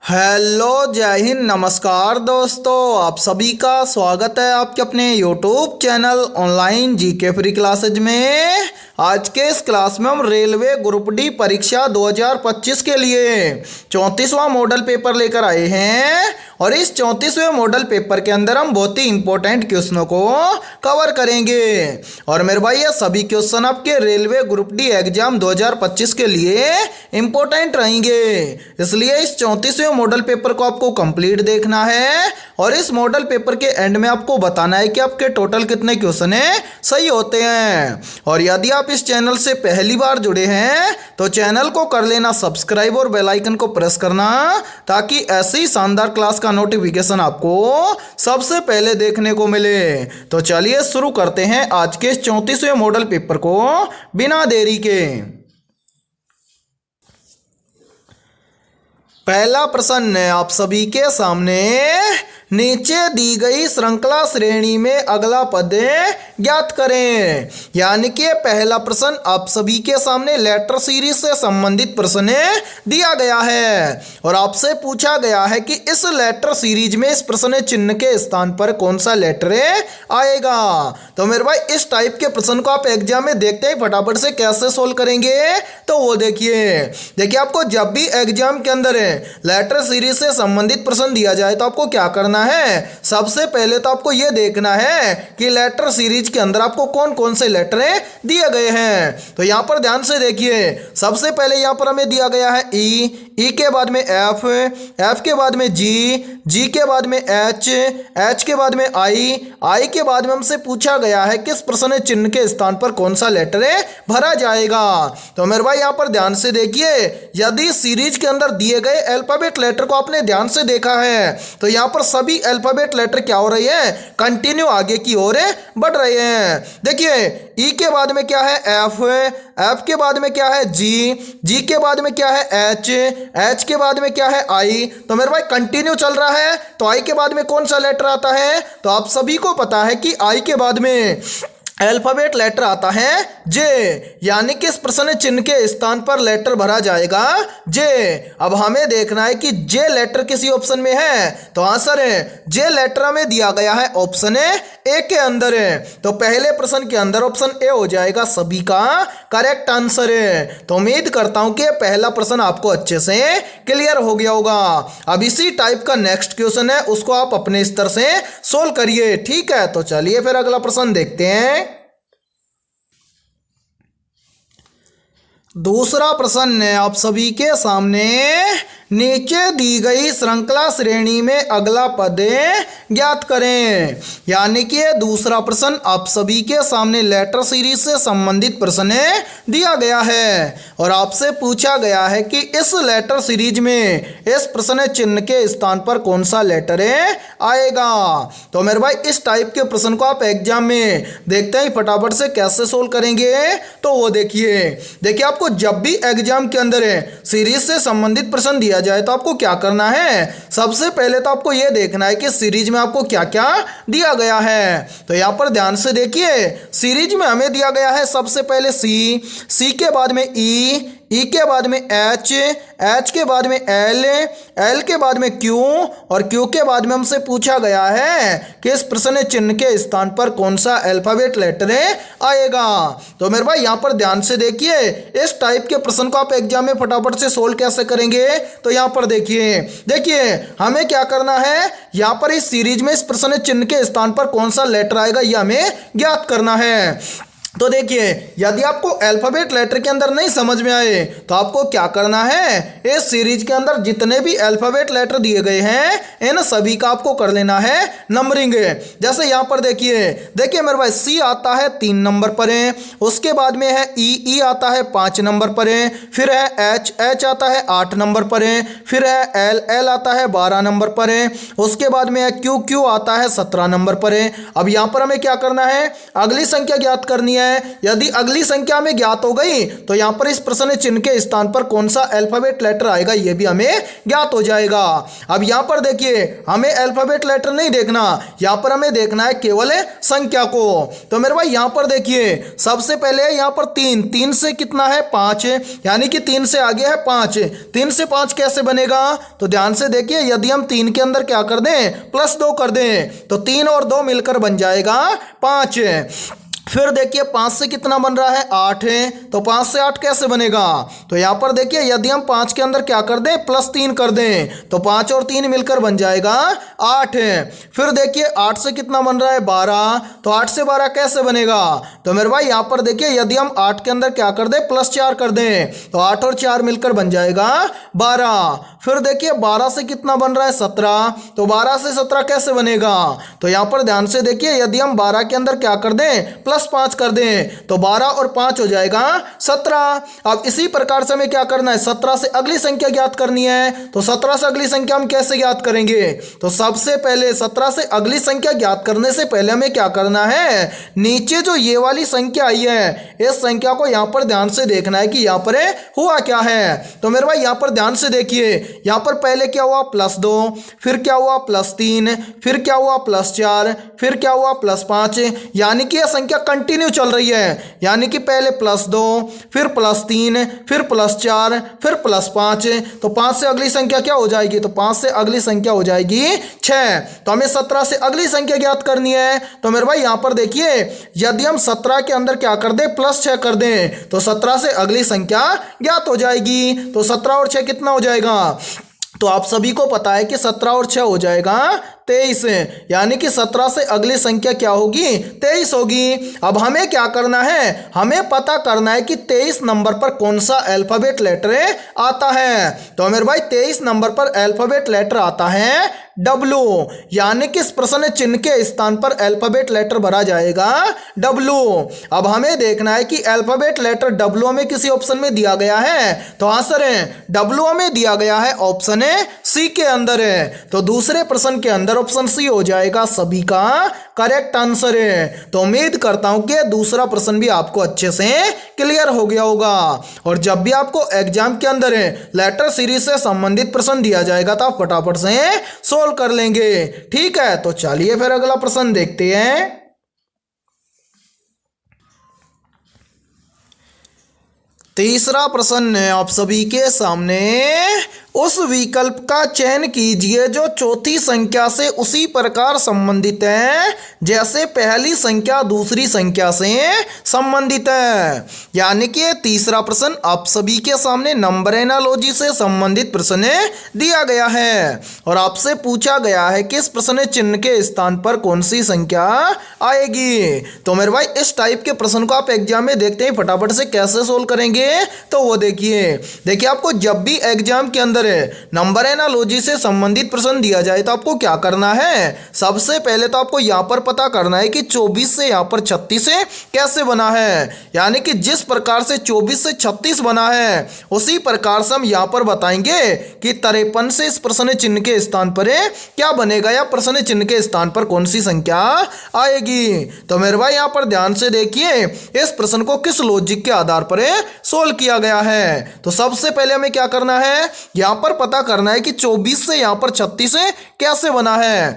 Hello जय हिंद नमस्कार दोस्तों, आप सभी का स्वागत है आपके अपने YouTube channel online GK free classes में। आज के इस क्लास में हम रेलवे ग्रुप डी परीक्षा 2025 के लिए 34वां मॉडल पेपर लेकर आए हैं और इस 34वें मॉडल पेपर के अंदर हम बहुत ही इंपॉर्टेंट क्वेश्चनों को कवर करेंगे। और मेरे भाई ये सभी क्वेश्चन आपके रेलवे ग्रुप डी एग्जाम 2025 के लिए इंपॉर्टेंट रहेंगे, इसलिए इस 34वें मॉडल पेपर को आपको कंप्लीट देखना है और इस मॉडल पेपर के एंड में आपको बताना है कि आपके टोटल कितने क्वेश्चन है सही होते हैं। और यदि आप इस चैनल से पहली बार जुड़े हैं तो चैनल को कर लेना सब्सक्राइब और बेल आइकन को प्रेस करना, ताकि ऐसी शानदार क्लास का नोटिफिकेशन आपको सबसे पहले देखने को मिले। तो चलिए शुरू करते हैं आज के 34वें मॉडल पेपर को बिना देरी के। पहला प्रश्न है आप सभी के सामने, नीचे दी गई श्रृंखला श्रेणी में अगला पद ज्ञात करें। यानी कि पहला प्रश्न आप सभी के सामने लेटर सीरीज से संबंधित प्रश्न दिया गया है और आपसे पूछा गया है कि इस लेटर सीरीज में इस प्रश्न चिन्ह के स्थान पर कौन सा लेटर आएगा। तो मेरे भाई इस टाइप के प्रश्न को आप एग्जाम में देखते ही फटाफट से कैसे सोल्व करेंगे, तो वो देखिए आपको जब भी एग्जाम के अंदर लेटर सीरीज से संबंधित प्रश्न दिया जाए तो आपको क्या करना है, सबसे पहले तो आपको यह देखना है कि लेटर सीरीज के अंदर आपको कौन कौन से लेटर दिए गए हैं। तो यहां पर ध्यान से देखिए, सबसे पहले यहां पर हमें दिया गया है ई के बाद में एफ के बाद में जी के बाद में एच के बाद में आई के बाद में हमसे पूछा गया है किस प्रश्न चिन्ह के स्थान पर कौन सा लेटर भरा जाएगा। तो मेरे भाई यहां पर ध्यान से देखिए, यदि सीरीज के अंदर दिए गए अल्फाबेट लेटर को आपने ध्यान से देखा है तो यहां पर सभी अल्फाबेट लेटर क्या हो रही है, कंटिन्यू आगे की ओर बढ़ रहे हैं। देखिए ई के बाद में क्या है एफ के बाद में क्या है जी के बाद में क्या है एच के बाद में क्या है आई। तो मेरे भाई कंटिन्यू चल रहा है, तो आई के बाद में कौन सा लेटर आता है, तो आप सभी को पता है कि आई के बाद में अल्फाबेट लेटर आता है जे, यानी कि इस प्रश्न चिन्ह के स्थान पर लेटर भरा जाएगा जे। अब हमें देखना है कि जे लेटर किसी ऑप्शन में है, तो आंसर है जे लेटर हमें दिया गया है ऑप्शन ए के अंदर है। तो पहले प्रश्न के अंदर ऑप्शन ए हो जाएगा सभी का करेक्ट आंसर है। तो उम्मीद करता हूं कि पहला प्रश्न आपको अच्छे से क्लियर हो गया होगा। अब इसी टाइप का नेक्स्ट क्वेश्चन है, उसको आप अपने स्तर से सोल्व करिए, ठीक है। तो चलिए फिर अगला प्रश्न देखते हैं। दूसरा प्रश्न है आप सभी के सामने, नीचे दी गई श्रृंखला श्रेणी में अगला पद ज्ञात करें। यानी कि दूसरा प्रश्न आप सभी के सामने लेटर सीरीज से संबंधित प्रश्न दिया गया है और आपसे पूछा गया है कि इस लेटर सीरीज में इस प्रश्न चिन्ह के स्थान पर कौन सा लेटर आएगा। तो मेरे भाई इस टाइप के प्रश्न को आप एग्जाम में देखते ही फटाफट से कैसे सोल्व करेंगे, तो वो देखिए आपको जब भी एग्जाम के अंदर सीरीज से संबंधित प्रश्न दिया जाए तो आपको क्या करना है, सबसे पहले तो आपको यह देखना है कि सीरीज में आपको क्या क्या दिया गया है। तो यहां पर ध्यान से देखिए, सीरीज में हमें दिया गया है सबसे पहले सी के बाद में ई के बाद में एच के बाद में एल के बाद में क्यू और क्यू के बाद में हमसे पूछा गया है कि इस प्रश्न चिन्ह के स्थान पर कौन सा अल्फाबेट लेटर आएगा। तो मेरे भाई यहां पर ध्यान से देखिए, इस टाइप के प्रश्न को आप एग्जाम में फटाफट से सोल्व कैसे करेंगे, तो यहां पर देखिए हमें क्या करना है, यहां पर इस सीरीज में इस प्रश्न चिन्ह के स्थान पर कौन सा लेटर आएगा यह हमें ज्ञात करना है। तो देखिए यदि आपको अल्फाबेट लेटर के अंदर नहीं समझ में आए तो आपको क्या करना है, इस सीरीज के अंदर जितने भी अल्फाबेट लेटर दिए गए हैं इन सभी का आपको कर लेना है नंबरिंग। जैसे यहां पर देखिए मेरे भाई सी आता है 3 नंबर पर है, उसके बाद में है ई आता है 5 नंबर पर है, फिर है एच आता है 8 नंबर पर है, फिर है एल आता है 12 नंबर पर है, उसके बाद में है क्यू आता है 17 नंबर पर है। अब यहां पर हमें क्या करना है, अगली संख्या ज्ञात करनी है है। यदि अगली संख्या में ज्ञात हो गई तो यहाँ पर इस प्रश्न चिन्ह के स्थान पर कौन सा अल्फाबेट लेटर आएगा ये भी हमें ज्ञात हो जाएगा। अब यहाँ पर देखिए हमें अल्फाबेट लेटर नहीं देखना, यहाँ पर हमें देखना है केवल संख्या को। तो मेरे भाई यहाँ पर देखिए सबसे पहले यहाँ पर 3 से कितना है 5, यानी कि 3 से आगे है 5। 3 से 5 कैसे बनेगा? तो ध्यान से देखिए यदि हम 3 के अंदर क्या कर दें +2 कर दें तो 3 और 2 मिलकर बन जाएगा 5। फिर देखिए 5 से कितना बन रहा है 8 है, तो 5 से 8 कैसे बनेगा? तो यहाँ पर देखिए यदि हम 5 के अंदर क्या कर दें +3 कर दें तो 5 और 3 मिलकर बन जाएगा 8 है। फिर देखिए 8 से कितना बन रहा है 12, तो 8 से 12 कैसे बनेगा? तो मेरे भाई यहाँ पर देखिए यदि हम 8 के अंदर क्या कर दें +4 कर दें तो 8 और 4 मिलकर बन जाएगा 12। फिर देखिए 12 से कितना बन रहा है 17, तो 12 से 17 कैसे बनेगा? तो यहाँ पर ध्यान से देखिए यदि हम 12 के अंदर क्या कर दें +5 कर दें तो 12 और 5 हो जाएगा 17। अब इसी प्रकार से हमें क्या करना है 17 से अगली संख्या ज्ञात करनी है। तो 17 से अगली संख्या हम कैसे ज्ञात करेंगे? तो सबसे पहले 17 से अगली संख्या ज्ञात करने से पहले हमें क्या करना है, नीचे जो ये वाली संख्या आई है इस संख्या को यहाँ पर ध्यान से देखना है कि यहाँ पर हुआ क्या है। तो मेरे भाई यहाँ पर ध्यान से देखिए यहाँ पर पहले क्या हुआ +2, फिर क्या हुआ +3, फिर क्या हुआ +4, फिर क्या हुआ +5, यानी कि यह संख्या कंटिन्यू चल रही है। यानी कि पहले +2, फिर +3, फिर +4, फिर +5। तो 5 से अगली संख्या क्या हो जाएगी? तो 5 से अगली संख्या हो जाएगी 6। तो हमें 17 से अगली संख्या ज्ञात करनी है। तो मेरे भाई यहाँ पर देखिए यदि हम 17 के अंदर क्या कर दें +6 कर दें तो 17 से अगली संख्या ज्ञात हो जाएगी। तो 17 और 6 कितना हो जाएगा? तो आप सभी को पता है कि 17 और 6 हो जाएगा 23, यानी कि 17 से अगली संख्या क्या होगी 23 होगी। अब हमें क्या करना है, हमें पता करना है कि 23 नंबर पर कौन सा अल्फाबेट लेटर आता है। तो मेरे भाई 23 नंबर पर अल्फाबेट लेटर आता है W, यानी कि इस प्रश्न चिन्ह के स्थान पर अल्फाबेट लेटर भरा जाएगा W। अब हमें देखना है कि अल्फाबेट लेटर W में किसी ऑप्शन में दिया गया है। तो आंसर है W में दिया गया है ऑप्शन C के अंदर है। तो दूसरे प्रश्न के अंदर ऑप्शन C हो जाएगा सभी का करेक्ट आंसर है। तो उम्मीद करता हूं कि दूसरा प्रश्न भी आपको अच्छे से क्लियर हो गया होगा। और जब भी आपको एग्जाम के अंदर लेटर सीरीज से संबंधित प्रश्न दिया जाएगा तो आप फटाफट से सोल्व कर लेंगे। ठीक है, तो चलिए फिर अगला प्रश्न देखते हैं। तीसरा प्रश्न है आप सभी के सामने। उस विकल्प का चयन कीजिए जो चौथी संख्या से उसी प्रकार संबंधित है जैसे पहली संख्या दूसरी संख्या से संबंधित है। यानी कि तीसरा प्रश्न आप सभी के सामने नंबर एनालॉजी से संबंधित प्रश्न दिया गया है और आपसे पूछा गया है कि इस प्रश्न चिन्ह के स्थान पर कौन सी संख्या आएगी। तो मेरे भाई इस टाइप के प्रश्न को आप एग्जाम में देखते हैं फटाफट से कैसे सोल्व करेंगे। तो वो देखिए आपको जब भी एग्जाम के अंदर नंबर एनालॉजी से संबंधित प्रश्न दिया जाए तो आपको क्या करना है, सबसे पहले तो आपको यहां पर पता करना है कि 24 से यहां पर 36 कैसे बना है। यानी कि जिस प्रकार से 24 से 36 बना है उसी प्रकार से हम यहां पर बताएंगे कि 53 से इस प्रश्न चिन्ह के स्थान पर क्या बनेगा या प्रश्न चिन्ह के स्थान पर कौन सी संख्या आएगी। तो मेरे भाई यहां पर ध्यान से देखिए इस प्रश्न को किस लॉजिक के आधार पर सोल्व किया गया है। तो सबसे पहले हमें क्या करना है, यहां पर पता करना है कि 24 से यहां पर 36 कैसे बना है।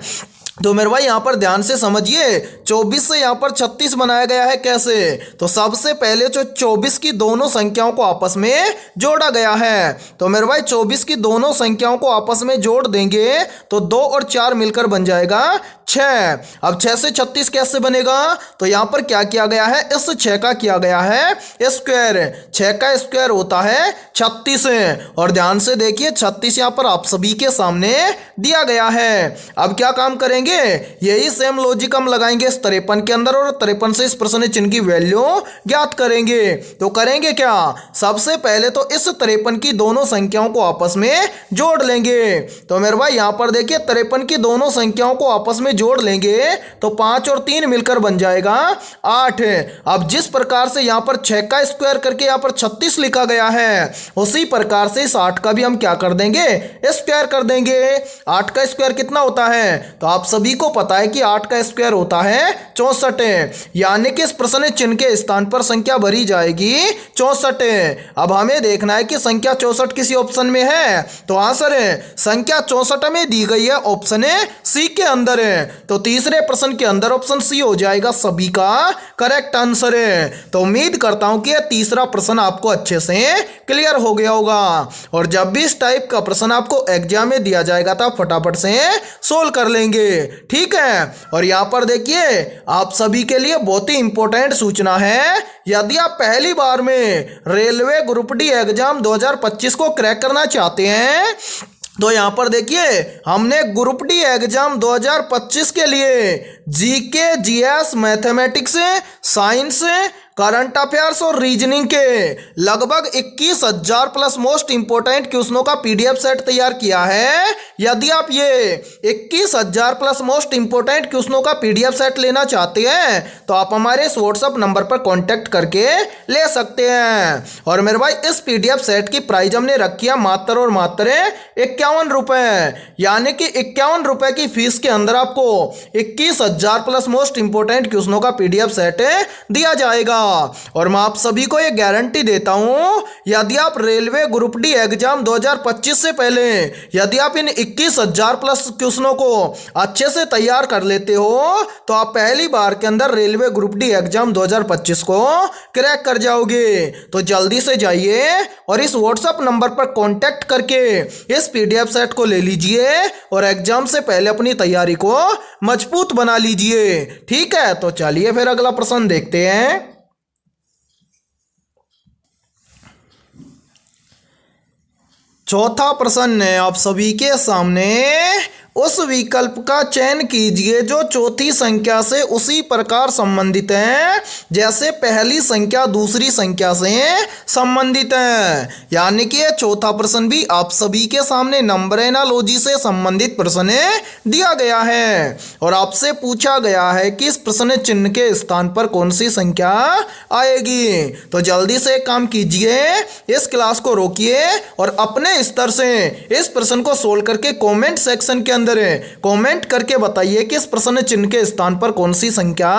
तो मेरे भाई यहां पर ध्यान से समझिए 24 से यहां पर 36 बनाया गया है कैसे। तो सबसे पहले जो 24 की दोनों संख्याओं को आपस में जोड़ा गया है। तो मेरे भाई 24 की दोनों संख्याओं को आपस में जोड़ देंगे तो 2 और 4 मिलकर बन जाएगा 6। अब 6 से 36 कैसे बनेगा, तो यहां पर क्या किया गया है, इस 6 का किया गया है स्क्वायर। 6 का स्क्वायर होता है 36। और ध्यान से देखिए 36 यहां पर आप सभी के सामने दिया गया है। अब क्या काम करेंगे, यही सेम लॉजिक हम लगाएंगे इस 53 के अंदर और 53 से इस प्रश्न चिन्ह की वैल्यू ज्ञात करेंगे। तो करेंगे क्या, सबसे पहले तो इस 53 की दोनों संख्याओं को आपस में जोड़ लेंगे। तो मेरे भाई यहां पर देखिए 53 की दोनों संख्याओं को आपस में जोड़ लेंगे तो 5 और 3 मिलकर बन जाएगा 8। अब जिस प्रकार से यहाँ पर 6 का स्क्वायर करके यहाँ पर 36 लिखा गया है, उसी प्रकार से इस 8 का भी हम क्या कर देंगे, स्क्वायर कर देंगे। 8 का स्क्वायर कितना होता है, तो आप सभी को पता है कि 8 का स्क्वायर होता है 64, यानी कि इस प्रश्न चिन्ह के स्थान पर संख्या भरी जाएगी 64। अब हमें देखना है कि संख्या 64 किसी ऑप्शन में है, तो आंसर है संख्या 64 में दी गई है ऑप्शन सी के अंदर है। तो तीसरे प्रश्न के अंदर ऑप्शन सी हो जाएगा सभी का करेक्ट आंसर है। तो उम्मीद करता हूं कि यह तीसरा प्रश्न आपको अच्छे से क्लियर हो गया होगा, और जब भी इस टाइप का प्रश्न आपको एग्जाम में दिया जाएगा तो आप फटाफट से सोल्व कर लेंगे, ठीक है। और यहां पर देखिए आप सभी के लिए बहुत ही इंपॉर्टेंट सूचना है, यदि आप पहली बार में रेलवे ग्रुप डी एग्जाम 2025 को क्रैक करना चाहते हैं तो यहाँ पर देखिए हमने ग्रुप डी एग्जाम 2025 के लिए GK, GS, mathematics, science, current affairs और रीजनिंग के लगभग 21,000 प्लस मोस्ट इंपोर्टेंट क्वेश्चनों का पीडीएफ सेट तैयार किया है। यदि आप ये 21,000 प्लस मोस्ट इंपोर्टेंट क्वेश्चनों का पीडीएफ सेट लेना चाहते हैं तो आप हमारे इस व्हाट्सएप नंबर पर कांटेक्ट करके ले सकते हैं। और मेरे भाई इस पीडीएफ सेट की प्राइस हमने रखी है मात्र और मात्र 51 रुपए, यानी कि 51 रुपए की फीस के अंदर आपको 21,000 प्लस मोस्ट इंपोर्टेंट क्वेश्चनों का पीडीएफ सेट दिया जाएगा। और मैं आप सभी को यह गारंटी देता हूं, यदि आप रेलवे ग्रुप डी एग्जाम 2025 से पहले यदि आप इन 21,000 प्लस क्वेश्चनों को अच्छे से तैयार कर लेते हो तो आप पहली बार के अंदर रेलवे ग्रुप डी एग्जाम 2025 को क्रैक कर जाओगे। तो जल्दी से जाइए और इस व्हाट्सएप नंबर पर कांटेक्ट करके इस पीडीएफ सेट को ले लीजिए और एग्जाम से पहले अपनी तैयारी को मजबूत बना लीजिए, ठीक है। तो चलिए फिर अगला प्रश्न देखते हैं। चौथा प्रश्न है आप सभी के सामने, उस विकल्प का चयन कीजिए जो चौथी संख्या से उसी प्रकार संबंधित है जैसे पहली संख्या दूसरी संख्या से संबंधित है। यानी कि यह चौथा प्रश्न भी आप सभी के सामने नंबर एनालॉजी से संबंधित प्रश्न दिया गया है और आपसे पूछा गया है कि इस प्रश्न चिन्ह के स्थान पर कौन सी संख्या आएगी। तो जल्दी से काम कीजिए, इस क्लास को रोकिए और अपने स्तर से इस प्रश्न को सोल्व करके कमेंट सेक्शन के अंदर कमेंट करके बताइए कि इस प्रश्न चिन्ह के स्थान पर कौन सी संख्या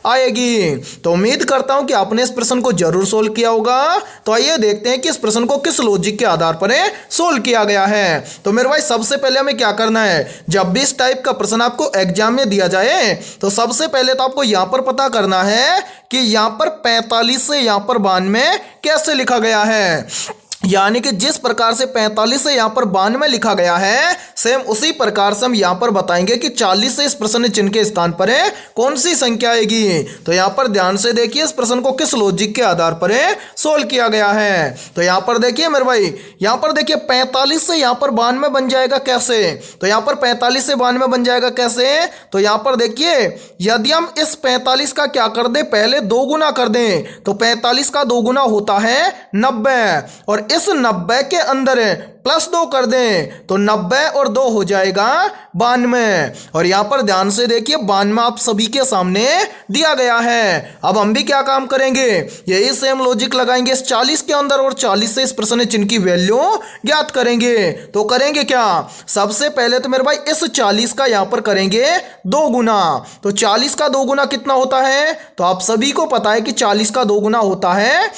आएगी। तो उम्मीद करता हूं कि आपने इस प्रश्न को जरूर सोल्व किया होगा। तो आइए देखते हैं कि इस प्रश्न को किस लॉजिक के आधार पर सोल्व किया गया है। तो मेरे भाई सबसे पहले हमें क्या करना है, जब भी इस टाइप का प्रश्न आपको एग्जाम में दिया जाए तो सबसे पहले तो आपको यहां पर पता करना है कि यहां पर 45 से यहां पर 92 कैसे लिखा गया है। यानी कि जिस प्रकार से 45 से यहाँ पर 92 लिखा गया है सेम उसी प्रकार से हम यहाँ पर बताएंगे कि 40 से इस प्रश्न चिन्ह के स्थान पर कौन सी संख्या आएगी। तो यहाँ पर ध्यान से देखिए इस प्रश्न को किस लॉजिक के आधार पर सोल्व किया गया है। तो यहाँ पर देखिए मेरे भाई, यहाँ पर देखिए 45 से यहाँ पर 92 बन जाएगा कैसे। तो यहाँ पर 45 से 92 बन जाएगा कैसे। तो यहाँ पर देखिए यदि हम इस 45 का क्या कर दें, पहले 2 गुना कर दें तो 45 का 2 गुना होता है 90 और इस 90 के अंदर +2 कर दें तो 90 और 2 हो जाएगा 92। और यहां पर ध्यान से देखिए 92 आप सभी के सामने दिया गया है। अब हम भी क्या काम करेंगे, यही सेम लॉजिक लगाएंगे इस 40 के अंदर और 40 से इस प्रश्न चिन्ह की वैल्यू ज्ञात करेंगे। तो करेंगे क्या, सबसे पहले तो मेरे भाई इस 40 का यहां पर करेंगे 2 गुना। तो 40 का 2 गुना कितना होता है, तो आप सभी को पता है कि 40 का 2 गुना होता है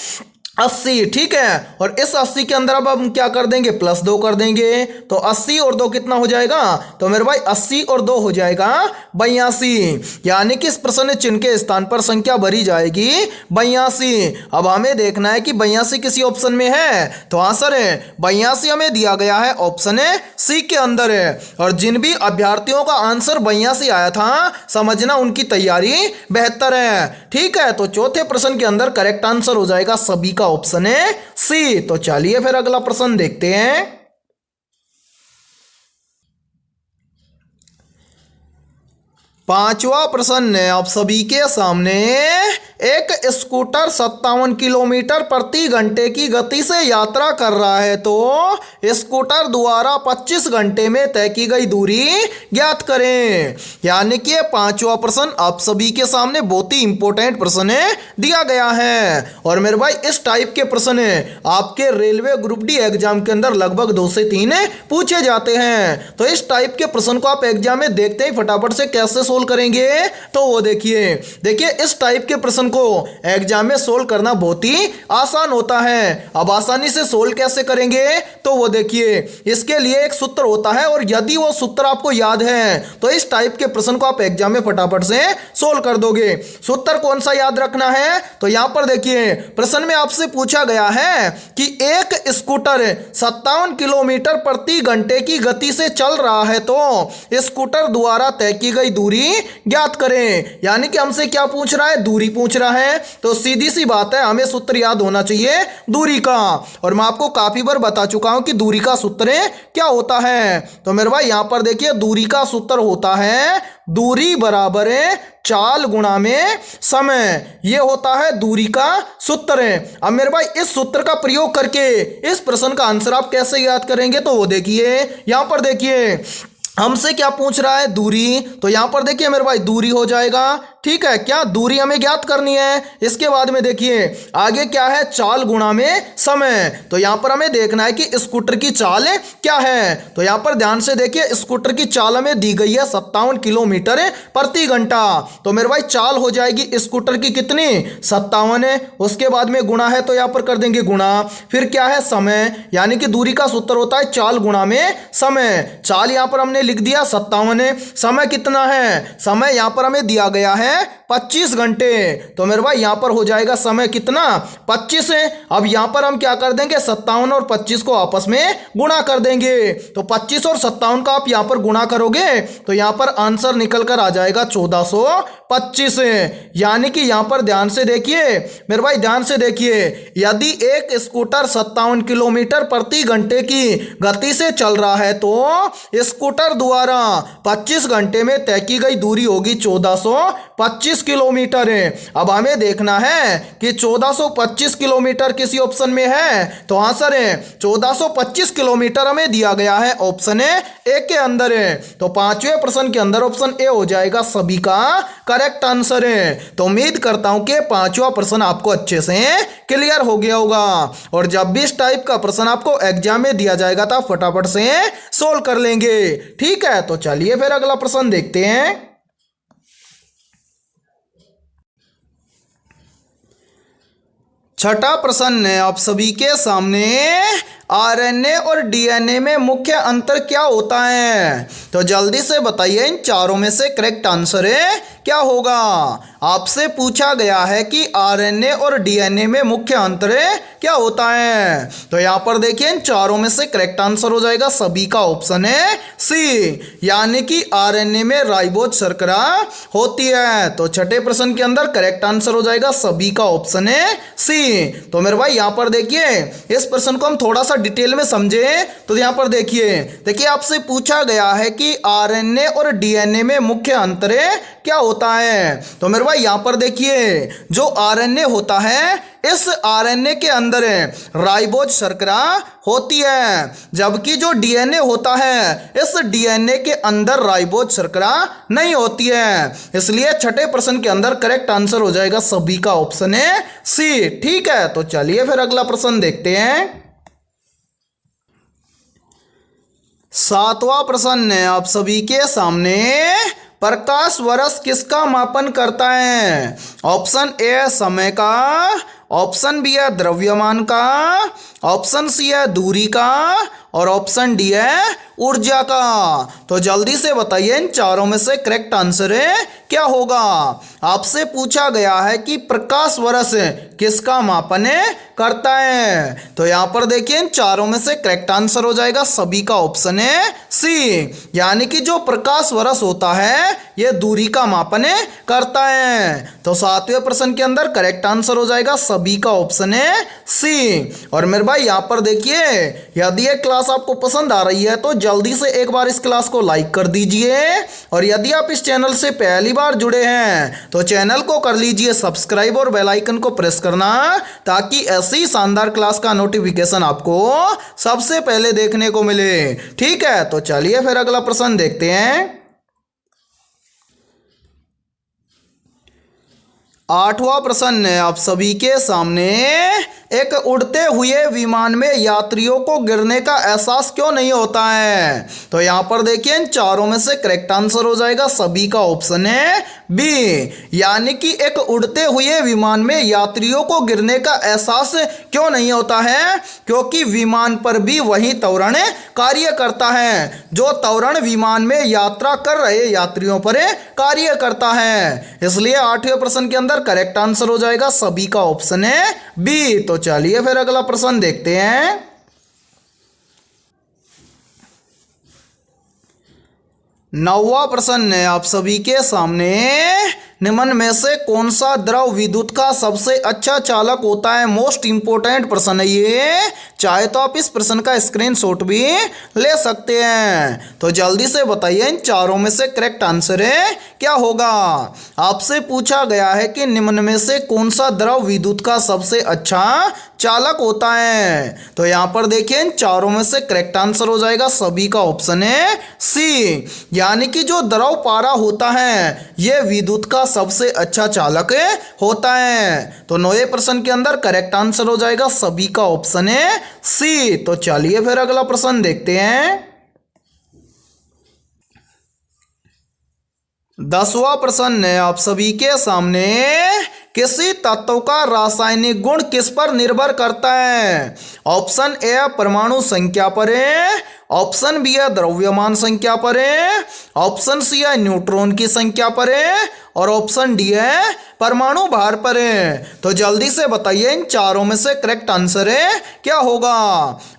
80, ठीक है। और इस 80 के अंदर अब हम क्या कर देंगे, +2 कर देंगे। तो 80 और 2 कितना हो जाएगा, तो मेरे भाई 80 और 2 हो जाएगा 82। यानी कि इस प्रश्न चिन्ह के स्थान पर संख्या भरी जाएगी 82। अब हमें देखना है कि 82 किसी ऑप्शन में है, तो आंसर है 82 हमें दिया गया है ऑप्शन सी के अंदर है। और जिन भी अभ्यर्थियों का आंसर 82 आया था समझना उनकी तैयारी बेहतर है, ठीक है। तो चौथे प्रश्न के अंदर करेक्ट आंसर हो जाएगा सभी का ऑप्शन है सी। तो चलिए फिर अगला प्रश्न देखते हैं। पांचवा प्रश्न है आप सभी के सामने। एक स्कूटर 57 किलोमीटर प्रति घंटे की गति से यात्रा कर रहा है तो स्कूटर द्वारा 25 घंटे में तय की गई दूरी ज्ञात करें। यानी कि पांचवा प्रश्न आप सभी के सामने बहुत ही इंपॉर्टेंट प्रश्न है दिया गया है। और मेरे भाई इस टाइप के प्रश्न आपके रेलवे ग्रुप डी एग्जाम के अंदर लगभग 2 से 3 पूछे जाते हैं। तो इस टाइप के प्रश्न को आप एग्जाम में देखते ही फटाफट से कैसे सोल्व करेंगे तो वो देखिए इस टाइप के प्रश्न को एग्जाम में सोल्व करना बहुत ही आसान होता है। अब आसानी से सोल्व कैसे करेंगे तो वो देखिए इसके लिए एक सूत्र होता है और यदि वो सूत्र आपको याद है तो इस टाइप के प्रश्न को आप एग्जाम में फटाफट से सोल्व कर दोगे। सूत्र कौन सा याद रखना है तो यहां पर देखिए प्रश्न में आपसे पूछा गया है कि एक स्कूटर 57 किलोमीटर प्रति घंटे की गति से चल रहा है तो स्कूटर द्वारा तय की गई दूरी ज्ञात करें। यानी कि हमसे क्या पूछ रहा है, दूरी पूछ रहा है। तो सीधी सी बात है हमें सूत्र याद होना चाहिए दूरी का। और मैं आपको काफी बार बता चुका हूं कि दूरी का सूत्र क्या होता है। तो मेरे भाई यहां पर देखिए दूरी का सूत्र होता है दूरी बराबर चाल गुणा में समय। ये होता है दूरी का सूत्र। अब मेरे भाई इस सूत्र का प्रयोग करके इस प्रश्न का आंसर आप कैसे याद करेंगे तो वो देखिए यहां पर देखिए हमसे क्या पूछ रहा है, दूरी। तो यहां पर देखिए मेरे भाई दूरी हो जाएगा, ठीक है। क्या दूरी हमें ज्ञात करनी है। इसके बाद में देखिए आगे क्या है, चाल गुणा में समय। तो यहां पर हमें देखना है कि स्कूटर की चाल क्या है। तो यहां पर ध्यान से देखिए स्कूटर की चाल हमें दी गई है 57 किलोमीटर प्रति घंटा। तो मेरे भाई चाल हो जाएगी स्कूटर की कितनी, 57 है। उसके बाद में गुणा है तो यहां पर कर देंगे गुणा। फिर क्या है समय, यानी कि दूरी का सूत्र होता है चाल गुणा में समय। चाल यहां पर हमने लिख दिया 57 है। समय कितना है, समय यहां पर हमें दिया गया है 25 घंटे। तो मेरे भाई यहां पर हो जाएगा समय कितना, 25 है। अब यहां पर हम क्या कर देंगे, 57 और 25 को आपस में गुणा कर देंगे। तो 25 और 57 का आप यहां पर गुणा करोगे तो यहां पर आंसर निकल कर आ जाएगा 1425। यानी कि यहां पर ध्यान से देखिए मेरे भाई, ध्यान से देखिए, यदि एक स्कूटर 57 किलोमीटर प्रति घंटे की गति से चल रहा है तो स्कूटर द्वारा 25 घंटे में तय की गई दूरी होगी 1425 किलोमीटर। अब हमें देखना है कि 1425 किलोमीटर किसी ऑप्शन में है। तो हाँ सर 1425 किलोमीटर हमें दिया गया है ऑप्शन ए के अंदर है। तो पांचवें प्रश्न के अंदर ऑप्शन ए हो जाएगा सभी का करेक्ट आंसर है। तो उम्मीद करता हूं कि पांचवा प्रश्न आपको अच्छे से क्लियर हो गया होगा। और जब भी इस टाइप का प्रश्न आपको एग्जाम में दिया जाएगा तो आप फटाफट से सोल्व कर लेंगे, ठीक है। तो चलिए फिर अगला प्रश्न देखते हैं। छठा प्रश्न है आप सभी के सामने, आरएनए और डीएनए में मुख्य अंतर क्या होता है। तो जल्दी से बताइए इन चारों में से करेक्ट आंसर क्या होगा। आपसे पूछा गया है कि आरएनए और डीएनए में मुख्य अंतर क्या होता है। तो यहां पर देखिए इन चारों में से करेक्ट आंसर हो जाएगा सभी का ऑप्शन है सी, यानी कि आरएनए में राइबोज शर्करा होती है। तो छठे प्रश्न के अंदर करेक्ट आंसर हो जाएगा सभी का ऑप्शन है सी। तो मेरे भाई यहां पर देखिए इस प्रश्न को हम थोड़ा सा डिटेल में समझे। तो यहां पर देखिए आपसे पूछा गया है कि आरएनए और डीएनए में मुख्य अंतर क्या होता है। तो मेरे भाई यहां पर देखिए जो आरएनए होता है इस आरएनए के अंदर राइबोज शर्करा होती है, जबकि जो डीएनए होता है इस डीएनए के अंदर राइबोज शर्करा नहीं होती है। इसलिए छठे प्रश्न के अंदर करेक्ट आंसर हो जाएगा सभी का ऑप्शन है सी, ठीक है। तो चलिए फिर अगला प्रश्न देखते हैं। सातवां प्रश्न है आप सभी के सामने, प्रकाश वर्ष किसका मापन करता है। ऑप्शन ए है समय का, ऑप्शन बी है द्रव्यमान का, ऑप्शन सी है दूरी का और ऑप्शन डी है ऊर्जा का। तो जल्दी से बताइए इन चारों में से करेक्ट आंसर क्या होगा। आपसे पूछा गया है कि प्रकाश वर्ष किसका मापन करता है। तो यहां पर देखिए इन चारों में से करेक्ट आंसर हो जाएगा सभी का ऑप्शन है सी, यानी कि जो प्रकाश वर्ष होता है यह दूरी का मापन करता है। तो सातवें प्रश्न के अंदर करेक्ट आंसर हो जाएगा सभी का ऑप्शन है सी। और मेरे भाई यहां पर देखिए यदि ये क्लास आपको पसंद आ रही है तो जल्दी से एक बार इस क्लास को लाइक कर दीजिए और यदि आप इस चैनल से पहली बार जुड़े हैं तो चैनल को कर लीजिए सब्सक्राइब और बेल आइकन को प्रेस करना, ताकि ऐसी शानदार क्लास का नोटिफिकेशन आपको सबसे पहले देखने को मिले। ठीक है, तो चलिए फिर अगला प्रश्न देखते हैं। 8वां प्रश्न है आप सभी के सामने, एक उड़ते हुए विमान में यात्रियों को गिरने का एहसास क्यों नहीं होता है? तो यहां पर देखिए इन चारों में से करेक्ट आंसर हो जाएगा सभी का ऑप्शन है बी, यानी कि एक उड़ते हुए विमान में यात्रियों को गिरने का एहसास क्यों नहीं होता है? क्योंकि विमान पर भी वही त्वरण कार्य करता है जो त्वरण विमान में यात्रा कर रहे यात्रियों पर कार्य करता है। इसलिए 8वें प्रश्न के अंदर करेक्ट आंसर हो जाएगा सभी का ऑप्शन है बी। तो चलिए फिर अगला प्रश्न देखते हैं। 9वां प्रश्न है आप सभी के सामने, निम्न में से कौन सा द्रव विद्युत का सबसे अच्छा चालक होता है? मोस्ट इंपोर्टेंट प्रश्न है ये, चाहे तो आप इस प्रश्न का स्क्रीनशॉट भी ले सकते हैं। तो जल्दी से बताइए इन चारों में से करेक्ट आंसर है क्या होगा? आपसे पूछा गया है कि निम्न में से कौन सा द्रव विद्युत का सबसे अच्छा चालक होता है। तो यहां पर देखिए इन चारों में से करेक्ट आंसर हो जाएगा सभी का ऑप्शन है सी, यानी कि जो द्रव पारा होता है यह विद्युत का सबसे अच्छा चालक होता है। तो 9वें प्रश्न के अंदर करेक्ट आंसर हो जाएगा सभी का ऑप्शन है सी। तो चलिए फिर अगला प्रश्न देखते हैं। 10वां प्रश्न है आप सभी के सामने, किसी तत्व का रासायनिक गुण किस पर निर्भर करता है? ऑप्शन ए परमाणु संख्या पर है, ऑप्शन बी है द्रव्यमान संख्या पर है, ऑप्शन सी है न्यूट्रॉन की संख्या पर है और ऑप्शन डी है परमाणु भार पर है। तो जल्दी से बताइए इन चारों में से करेक्ट आंसर है क्या होगा?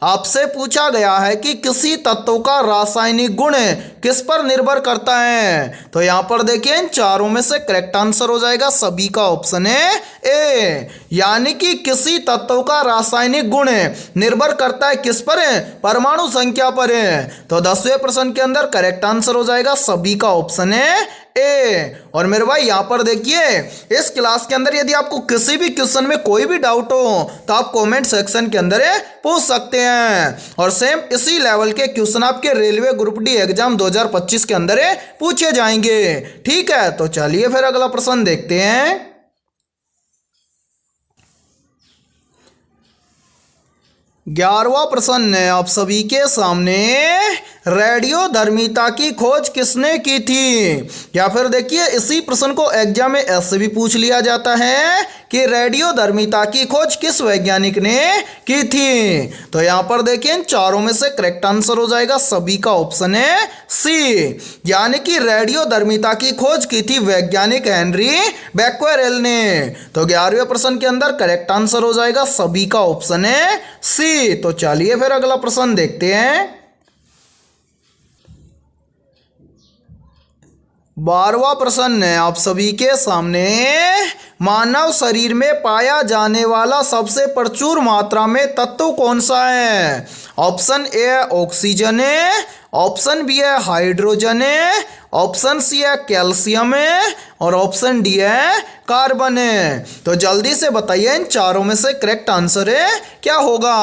आपसे पूछा गया है कि किसी तत्व का रासायनिक गुण किस पर निर्भर करता है। तो यहां पर देखिए इन चारों में से करेक्ट आंसर हो जाएगा सभी का ऑप्शन है ए, यानी कि किसी तत्व का रासायनिक गुण निर्भर करता है किस पर? परमाणु संख्या पर है। तो 10वें प्रश्न के अंदर करेक्ट आंसर हो जाएगा सभी का ऑप्शन है ए। और मेरे भाई यहां पर देखिए इस क्लास के अंदर यदि आपको किसी भी क्वेश्चन में कोई भी डाउट हो तो आप कमेंट सेक्शन के अंदर पूछ सकते हैं, और सेम इसी लेवल के क्वेश्चन आपके रेलवे ग्रुप डी एग्जाम 2025 के अंदर पूछे जाएंगे। ठीक है, तो चलिए फिर अगला प्रश्न देखते हैं। 11वां प्रश्न है आप सभी के सामने, रेडियोधर्मिता की खोज किसने की थी? या फिर देखिए इसी प्रश्न को एग्जाम में ऐसे भी पूछ लिया जाता है कि रेडियोधर्मिता की खोज किस वैज्ञानिक ने की थी। तो यहां पर देखिए इन चारों में से करेक्ट आंसर हो जाएगा सभी का ऑप्शन है सी, यानी कि रेडियोधर्मिता की खोज की थी वैज्ञानिक हेनरी बैक्वेरेल ने। तो 11वें प्रश्न के अंदर करेक्ट आंसर हो जाएगा सभी का ऑप्शन है सी। तो चलिए फिर अगला प्रश्न देखते हैं। 12वां प्रश्न है आप सभी के सामने, मानव शरीर में पाया जाने वाला सबसे प्रचुर मात्रा में तत्व कौन सा है? ऑप्शन ए है ऑक्सीजन है, ऑप्शन बी है हाइड्रोजन है, ऑप्शन सी है कैल्शियम है और ऑप्शन डी है कार्बन है। तो जल्दी से बताइए इन चारों में से करेक्ट आंसर है क्या होगा?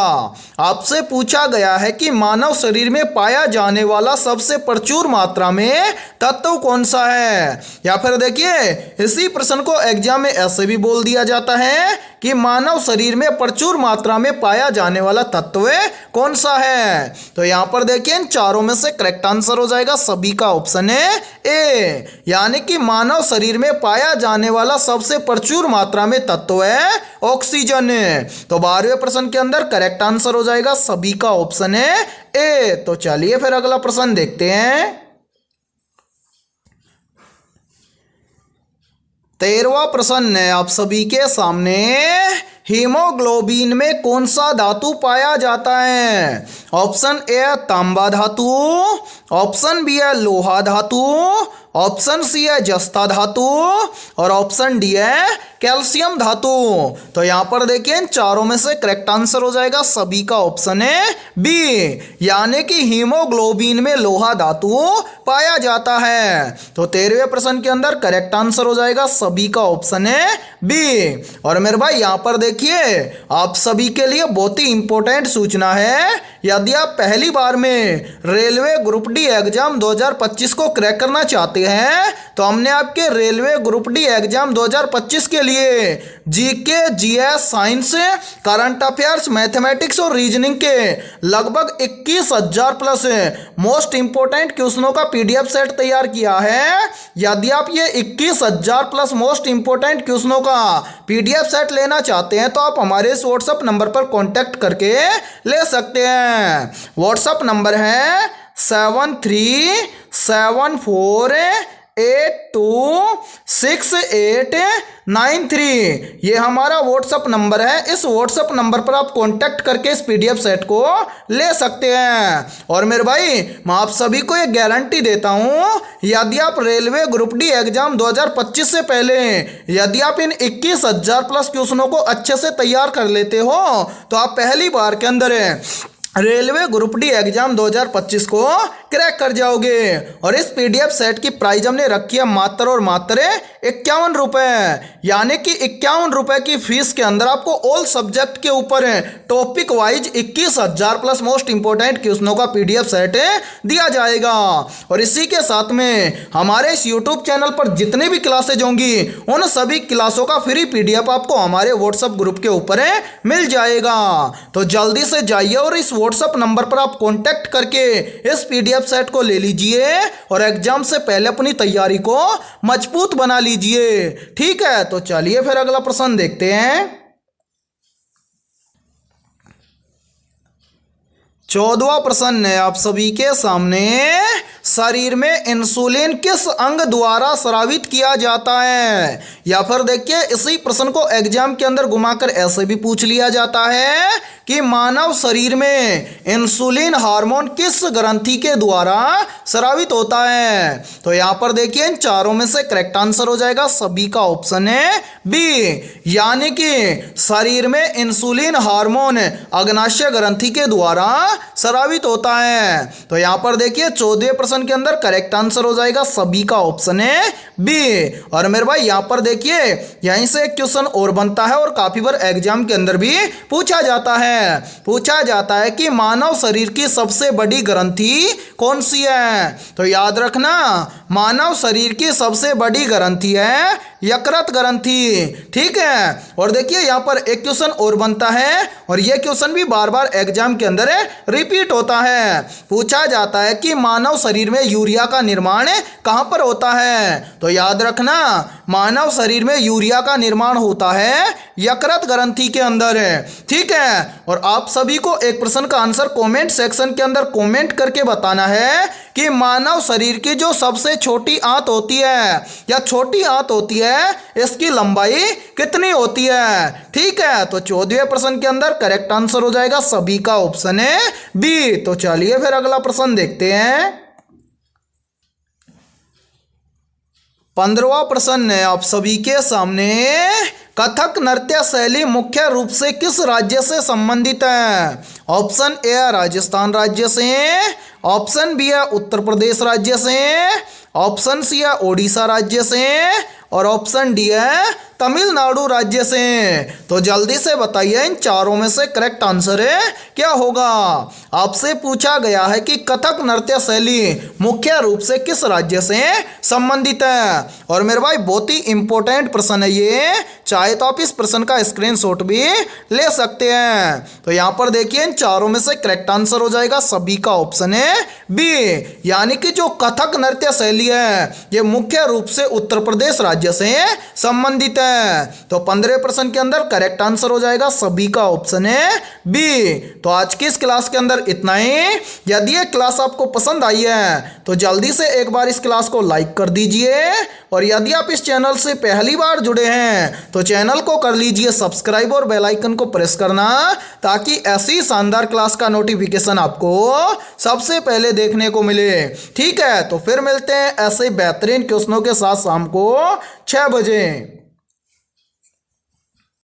आपसे पूछा गया है कि मानव शरीर में पाया जाने वाला सबसे प्रचुर मात्रा में तत्व कौन सा है। या फिर देखिए इसी प्रश्न को एग्जाम में ऐसे भी बोल दिया जाता है कि मानव शरीर में प्रचुर मात्रा में पाया जाने वाला तत्व कौन सा है। तो यहां पर देखिए इन चारों में से करेक्ट आंसर हो जाएगा सभी का ऑप्शन है ए, यानी कि मानव शरीर में पाया जाने वाला सबसे प्रचुर मात्रा में तत्व है ऑक्सीजन। तो 12वें प्रश्न के अंदर करेक्ट आंसर हो जाएगा सभी का ऑप्शन है ए। तो चलिए फिर अगला प्रश्न देखते हैं। 13वां प्रश्न है आप सभी के सामने, हीमोग्लोबिन में कौन सा धातु पाया जाता है? ऑप्शन ए है तांबा धातु, ऑप्शन बी है लोहा धातु, ऑप्शन सी है जस्ता धातु और ऑप्शन डी है कैल्शियम धातु। तो यहां पर देखिए इन चारों में से करेक्ट आंसर हो जाएगा सभी का ऑप्शन है बी, यानी कि हीमोग्लोबिन में लोहा धातु पाया जाता है। तो 13वें प्रश्न के अंदर करेक्ट आंसर हो जाएगा सभी का ऑप्शन है बी। और मेरे भाई यहां पर देखिए आप सभी के लिए बहुत ही इंपॉर्टेंट सूचना है, यदि आप पहली बार में रेलवे ग्रुप डी एग्जाम 2025 को क्रैक करना चाहते हैं तो हमने आपके रेलवे ग्रुप डी एग्जाम 2025 के लिए GK, GS, science, current affairs, mathematics और रीजनिंग के लगभग 21,000 प्लस मोस्ट इंपोर्टेंट क्वेश्चनों का पीडीएफ सेट तैयार किया है। यदि आप ये 21,000 प्लस मोस्ट इंपोर्टेंट क्वेश्चनों का पीडीएफ सेट लेना चाहते हैं तो आप हमारे इस व्हाट्सएप नंबर पर कांटेक्ट करके ले सकते हैं। व्हाट्सएप नंबर है 7374826893। ये हमारा व्हाट्सएप नंबर है। इस व्हाट्सएप नंबर पर आप कांटेक्ट करके इस पीडीएफ सेट को ले सकते हैं। और मेरे भाई मैं आप सभी को एक गारंटी देता हूं, यदि आप रेलवे ग्रुप डी एग्जाम 2025 से पहले यदि आप इन 21,000 प्लस क्वेश्चनों को अच्छे से तैयार कर लेते हो तो आप पहली बार के अंदर रेलवे ग्रुप डी एग्जाम 2025 को क्रैक कर जाओगे। और इस पीडीएफ सेट की प्राइस हमने रखी है मात्र और मात्र 51 रुपए, यानी कि 51 रुपए की फीस के अंदर आपको ऑल सब्जेक्ट के ऊपर topic wise 21,000 plus most important क्वेश्चनों का पीडीएफ सेट दिया जाएगा। और इसी के साथ में हमारे इस यूट्यूब चैनल पर जितनी भी क्लासेज होंगी उन सभी क्लासों का फ्री पीडीएफ आपको हमारे व्हाट्सएप ग्रुप के ऊपर मिल जाएगा। तो जल्दी से जाइए और इस व्हाट्सएप नंबर पर आप कांटेक्ट करके इस पीडीएफ सेट को ले लीजिए और एग्जाम से पहले अपनी तैयारी को मजबूत बना लीजिए। ठीक है, तो चलिए फिर अगला प्रश्न देखते हैं। 14वां प्रश्न है आप सभी के सामने, शरीर में इंसुलिन किस अंग द्वारा स्रावित किया जाता है? या फिर देखिए इसी प्रश्न को एग्जाम के अंदर घुमाकर ऐसे भी पूछ लिया जाता है कि मानव शरीर में इंसुलिन हार्मोन किस ग्रंथि के द्वारा स्रावित होता है? तो यहां पर देखिए इन चारों में से करेक्ट आंसर हो जाएगा सभी का ऑप्शन है बी, यानी कि शरीर में इंसुलिन हार्मोन अग्नाशय ग्रंथि के द्वारा स्रावित होता है। तो यहां पर देखिए 14वें प्रश्न के अंदर करेक्ट आंसर हो जाएगा सभी का ऑप्शन है बी। और मेरे भाई यहां पर देखिए यहीं से एक क्वेश्चन और बनता है और काफी बार एग्जाम के अंदर भी पूछा जाता है कि मानव शरीर की सबसे बड़ी ग्रंथि कौन सी है? तो याद रखना मानव शरीर की सबसे बड़ी ग्रंथि है यकृत ग्रंथि। ठीक है, और देखिए यहां पर एक क्वेश्चन और बनता है और यह क्वेश्चन भी बार बार एग्जाम के अंदर रिपीट होता है। पूछा जाता है कि मानव शरीर में यूरिया का निर्माण कहां पर होता है? तो याद रखना मानव शरीर में यूरिया का निर्माण होता है यकृत ग्रंथि के अंदर है। ठीक है, और आप सभी को एक प्रश्न का आंसर कमेंट सेक्शन के अंदर कमेंट करके बताना है कि मानव शरीर की जो सबसे छोटी आंत होती है या छोटी आंत होती है इसकी लंबाई कितनी होती है? ठीक है, तो 14वें प्रश्न के अंदर करेक्ट आंसर हो जाएगा सभी का ऑप्शन है बी। तो चलिए फिर अगला प्रश्न देखते हैं। 15वां प्रश्न है आप सभी के सामने, कथक नृत्य शैली मुख्य रूप से किस राज्य से संबंधित है? ऑप्शन ए है राजस्थान राज्य से, ऑप्शन बी है उत्तर प्रदेश राज्य से, ऑप्शन सी है ओडिशा राज्य से और ऑप्शन डी है तमिलनाडु राज्य से। तो जल्दी से बताइए इन चारों में से करेक्ट आंसर है क्या होगा? आपसे पूछा गया है कि कथक नृत्य शैली मुख्य रूप से किस राज्य से संबंधित है। और मेरे भाई बहुत ही इंपॉर्टेंट प्रश्न है ये, चाहे तो आप इस प्रश्न का स्क्रीनशॉट भी ले सकते हैं। तो यहाँ पर देखिए इन चारों में से करेक्ट आंसर हो जाएगा सभी का ऑप्शन है बी, यानी कि जो कथक नृत्य शैली है ये मुख्य रूप से उत्तर प्रदेश राज्य से संबंधित है। तो 15वें प्रश्न के अंदर करेक्ट आंसर हो जाएगा सभी का ऑप्शन है बी। तो आज की इस क्लास के अंदर इतना ही। यदि ये क्लास आपको पसंद आई है तो जल्दी से एक बार इस क्लास को लाइक कर दीजिए और यदि आप इस चैनल से पहली बार जुड़े हैं तो चैनल को कर लीजिए सब्सक्राइब और बेल आइकन को प्रेस करना, ताकि ऐसी शानदार क्लास का नोटिफिकेशन आपको सबसे पहले देखने को मिले। ठीक है, तो फिर मिलते हैं ऐसे बेहतरीन क्वेश्चनों के साथ शाम को 6 बजे।